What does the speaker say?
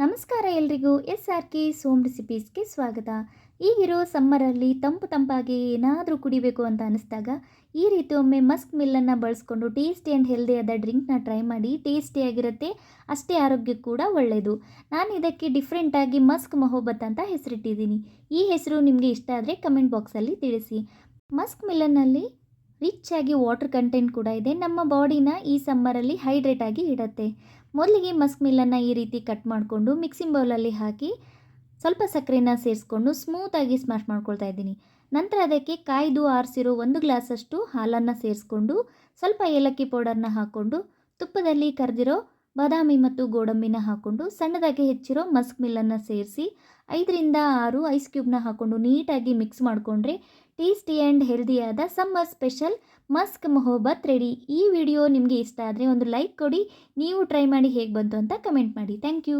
ನಮಸ್ಕಾರ ಎಲ್ರಿಗೂ SRK ಸೋಮ್ ರೆಸಿಪೀಸ್ಗೆ ಸ್ವಾಗತ. ಈಗಿರೋ ಸಮ್ಮರಲ್ಲಿ ತಂಪಾಗಿ ಏನಾದರೂ ಕುಡಿಬೇಕು ಅಂತ ಅನಿಸಿದಾಗ ಈ ರೀತಿ ಒಮ್ಮೆ ಮಸ್ಕ್ ಮಿಲ್ಲನ್ನು ಬಳಸ್ಕೊಂಡು ಟೇಸ್ಟಿ ಆ್ಯಂಡ್ ಹೆಲ್ದಿಯಾದ ಡ್ರಿಂಕ್ನ ಟ್ರೈ ಮಾಡಿ. ಟೇಸ್ಟಿಯಾಗಿರುತ್ತೆ, ಅಷ್ಟೇ ಆರೋಗ್ಯಕ್ಕೆ ಕೂಡ ಒಳ್ಳೆಯದು. ನಾನು ಇದಕ್ಕೆ ಡಿಫ್ರೆಂಟಾಗಿ ಮಸ್ಕ್ ಮೊಹಬ್ಬತ್ ಅಂತ ಹೆಸರಿಟ್ಟಿದ್ದೀನಿ. ಈ ಹೆಸರು ನಿಮಗೆ ಇಷ್ಟ ಆದರೆ ಕಮೆಂಟ್ ಬಾಕ್ಸಲ್ಲಿ ತಿಳಿಸಿ. ಮಸ್ಕ್ ಮಿಲ್ಲನ್ನಲ್ಲಿ ರಿಚ್ ಆಗಿ ವಾಟರ್ ಕಂಟೆಂಟ್ ಕೂಡ ಇದೆ. ನಮ್ಮ ಬಾಡಿನ ಈ ಸಮ್ಮರಲ್ಲಿ ಹೈಡ್ರೇಟ್ ಆಗಿ ಇಡುತ್ತೆ. ಮೊದಲಿಗೆ ಮಸ್ಕ್ ಮಿಲ್ಲನ್ನು ಈ ರೀತಿ ಕಟ್ ಮಾಡಿಕೊಂಡು ಮಿಕ್ಸಿಂಗ್ ಬೌಲಲ್ಲಿ ಹಾಕಿ ಸ್ವಲ್ಪ ಸಕ್ಕರೆನ ಸೇರಿಸ್ಕೊಂಡು ಸ್ಮೂತಾಗಿ ಸ್ಮ್ಯಾಶ್ ಮಾಡ್ಕೊಳ್ತಾ ಇದ್ದೀನಿ. ನಂತರ ಅದಕ್ಕೆ ಕಾಯ್ದು ಆರಿಸಿರೋ 1 ಗ್ಲಾಸಷ್ಟು ಹಾಲನ್ನು ಸೇರಿಸ್ಕೊಂಡು ಸ್ವಲ್ಪ ಏಲಕ್ಕಿ ಪೌಡರ್ನ ಹಾಕ್ಕೊಂಡು ತುಪ್ಪದಲ್ಲಿ ಕರೆದಿರೋ ಬಾದಾಮಿ ಮತ್ತು ಗೋಡಂಬಿನ ಹಾಕ್ಕೊಂಡು ಸಣ್ಣದಾಗಿ ಹೆಚ್ಚಿರೋ ಮಸ್ಕ್ ಮಿಲ್ಲನ್ನು ಸೇರಿಸಿ 5ರಿಂದ 6 ಐಸ್ ಕ್ಯೂಬ್ನ ಹಾಕ್ಕೊಂಡು ನೀಟಾಗಿ ಮಿಕ್ಸ್ ಮಾಡಿಕೊಂಡ್ರೆ ಟೇಸ್ಟಿ ಆ್ಯಂಡ್ ಹೆಲ್ದಿಯಾದ ಸಮ್ಮರ್ ಸ್ಪೆಷಲ್ ಮಸ್ಕ್ ಮೊಹಬ್ಬತ್ ರೆಡಿ. ಈ ವಿಡಿಯೋ ನಿಮಗೆ ಇಷ್ಟ ಆದರೆ ಒಂದು ಲೈಕ್ ಕೊಡಿ. ನೀವು ಟ್ರೈ ಮಾಡಿ ಹೇಗೆ ಬಂತು ಅಂತ ಕಮೆಂಟ್ ಮಾಡಿ. Thank you.